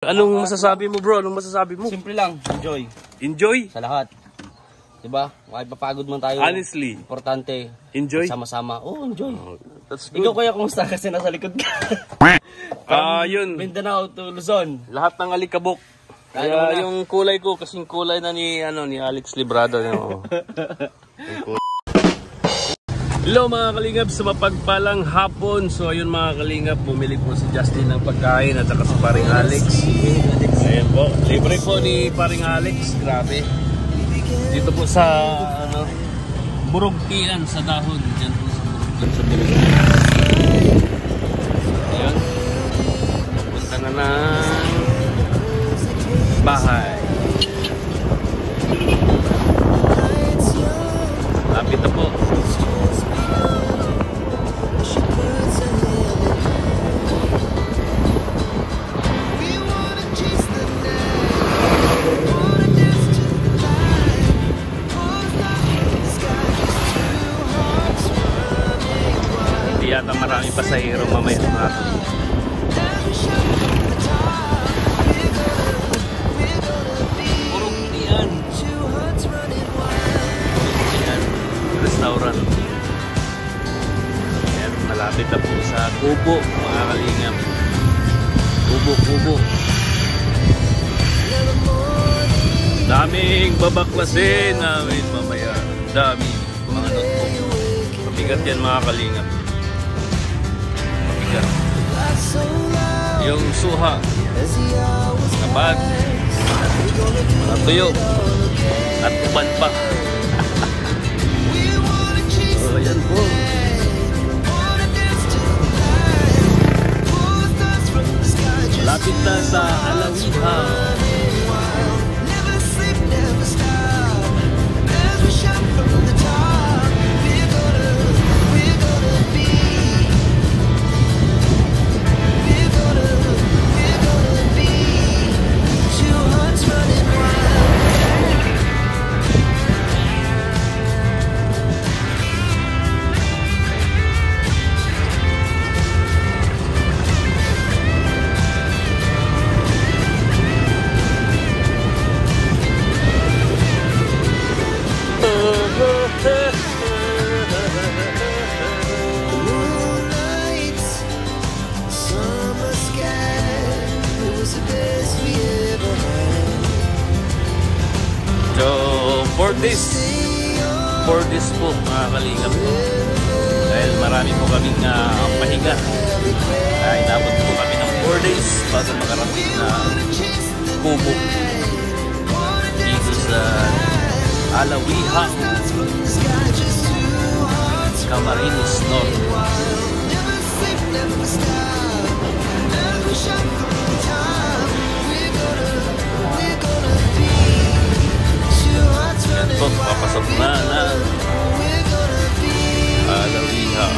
Anong masasabi mo, bro? Anong masasabi mo? Simple lang, enjoy. Enjoy? Sa lahat. Diba? Kahit papagod man tayo. Honestly. Importante. Enjoy? Sama-sama. Oh, enjoy. That's good. Ikaw kaya kumusta kasi nasa likod ka? Yun. Mindanao to Luzon. Lahat ng alikabok. Kaya yung kulay ko, kasing kulay na ni Alex Librado. Hello mga kalingap, sa mapagpalang hapon. So ayun mga kalingap, bumili po si Justin ng pagkain at saka si paring Alex. Ayan po, libre po ni paring Alex. Grabe. Dito po sa Burugtian sa dahon. Diyan po sa Burugtian sa Burugtian. Ayan. Punta na ng bahay. Lapit na po. Yata marami pasahero mamaya natin. Burugtian. Burugtian restaurant. Ayan, malapit na po sa Kubo, mga kalingap. Kubo. Daming babaklasin namin mamaya. Daming mga notebook. Mabigat yan mga kalingap. Yung suha kapag mga tuyo at uban pa. So yan po. Malapit na sa Alawiha. So for this po mga kalingap po, dahil marami po kaming pahinga, inabot po kami ng 4 days bago makarating na Kubo dito sa Alawiha, Camarines North. Yan po, papasok na ng Alawiha.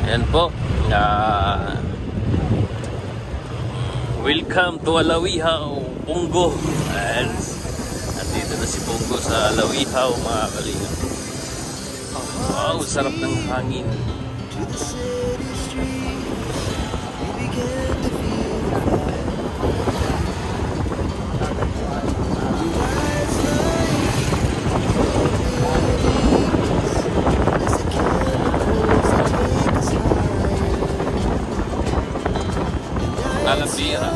Yan po, welcome to Alawiha, Punggo. And dito na si Punggo sa Alawiha, mga kalingap. Wow, sarap ng hangin. Lalabira.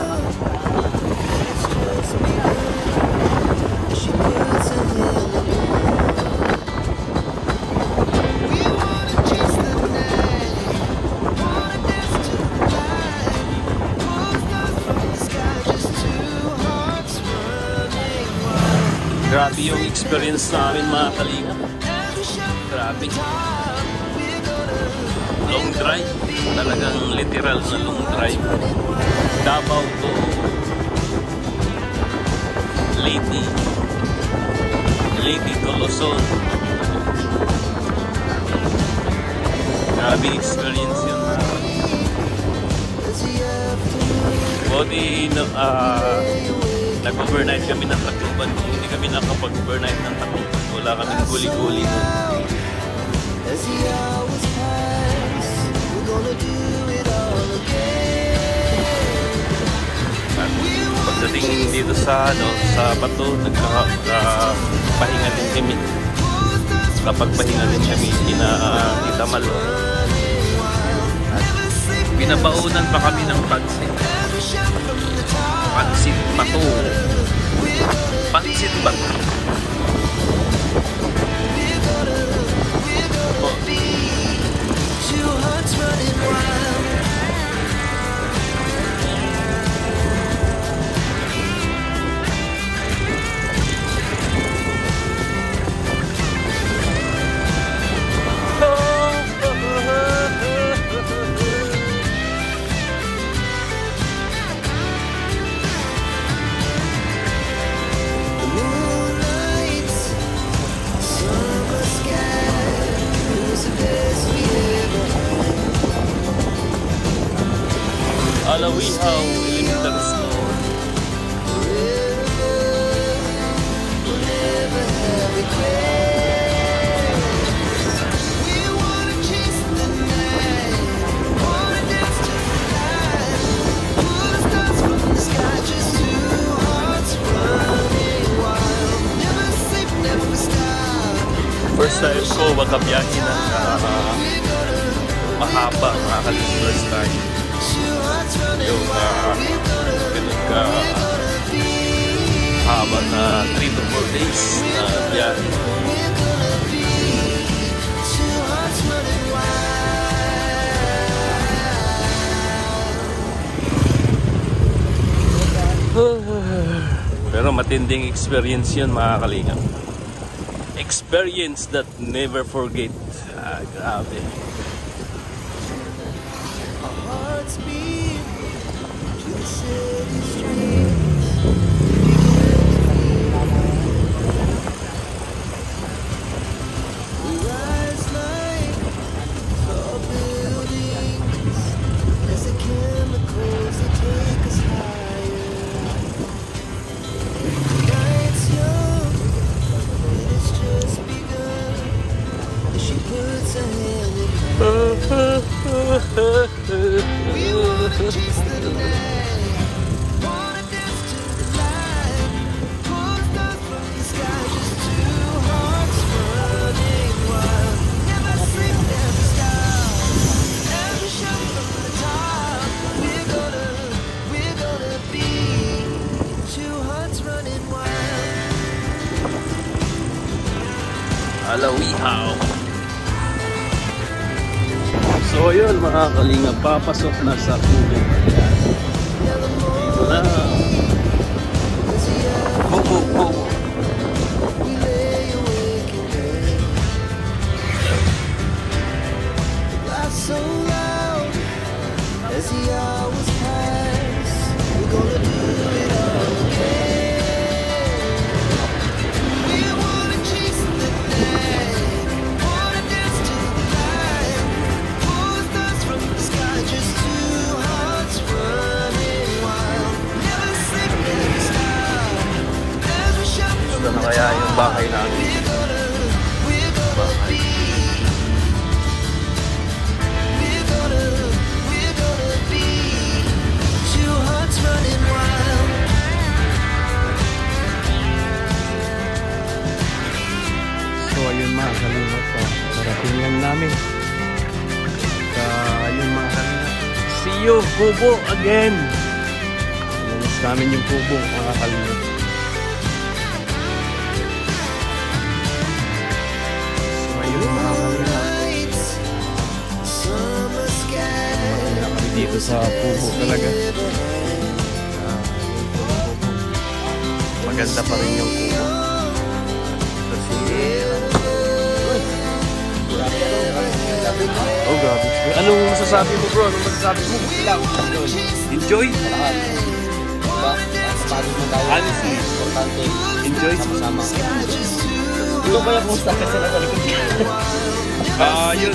Grabe yung experience namin mga kalingap. Grabe. Long drive. Talagang literal na long drive. Davao to Leyte to Luzon. Grabe experience yun mga kalingap. Body nag-overnight kami ng Tacloban. Kung hindi kami nakapag-overnight ng Tacloban, wala kaming guli-guli doon. As the hours pass, we're gonna do it all again. At pagdating dito sa bato, nagpahinga din kami. Kapag pahinga din kami, Tita Malo. At pinabaunan pa kami ng pansit. Pansit bato. Pansit bato. Two hearts running wild. The moonlight, summer sky, it was the best we ever had. Alawihaw Elementary School. We'll never have regrets. We wanna chase the night, wanna dance to the light. Pull the stars from the sky, just two hearts running wild. Never sleep, never stop. First time ko makabiyahe ng mahaba, mga kalingap. First time. Two hearts running Yung wild. ganun ka haba na 3 to 4 days na biyahe. We're gonna be two hearts running wild. Pero matinding experience yun, mga kalingap. Experience that never forget. Grabe. Our hearts beat to the city streets. We rise like tall buildings as the chemicals that take us higher. The night's young and it's just begun as she puts her hand in mine. We wanna chase the night, wanna dance to the light. Pull the stars from the sky, just two hearts running wild. Never sleep, never stop. As we shout from the top, we're gonna be two hearts running wild. Alawihaw. So yun, mga kalingap, papasok na sa tubig. Dito na. Go, go, go. We lay awake in bed. The laughs so loud as the hours pass. We're gonna do it all again. We wanna chase the night, wanna dance to the light. Pull the stars from the sky, just two hearts running wild. Never sleep, never stop. As we shout from Ito na kaya yung bahay namin. we're gonna be two hearts running wild. So ayun, mga kalingap, parating lang namin. Ayun, mga kalingap, see you, Kubo, again. Inalis namin yung Kubo, mga kalingap. So ayun, mga kalingap, Lights, summer sky. wala kami dito sa Kubo talaga. Maganda pa rin yung Kubo. Kasi oh, grabe. Anong masasabi mo, bro? Anong masasabi mo? Enjoy? Diba? Napapagod mo tayo. Honestly. Importante. Enjoy? Sama-sama. Ikaw ba yung kumusta kasi nasa likod ka? Yun.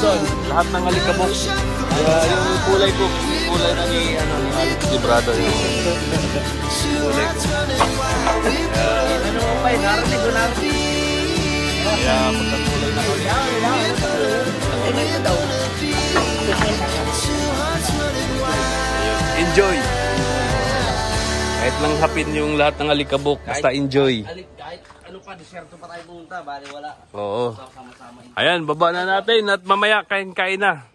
Son, lahat ng alikabok. Yung kulay ko. kulay na ni Alex Librado yun. Ano mo pa yun? Narinig ko narinig. Kaya magkakulay na kami. Ito daw. Enjoy! Kahit lang hapin yung lahat ng alikabok, basta enjoy. Kahit ano pa, disyerto pa tayo pumunta, bali wala. Oo. Sama-sama. Ayan, baba na natin at mamaya kain-kain na.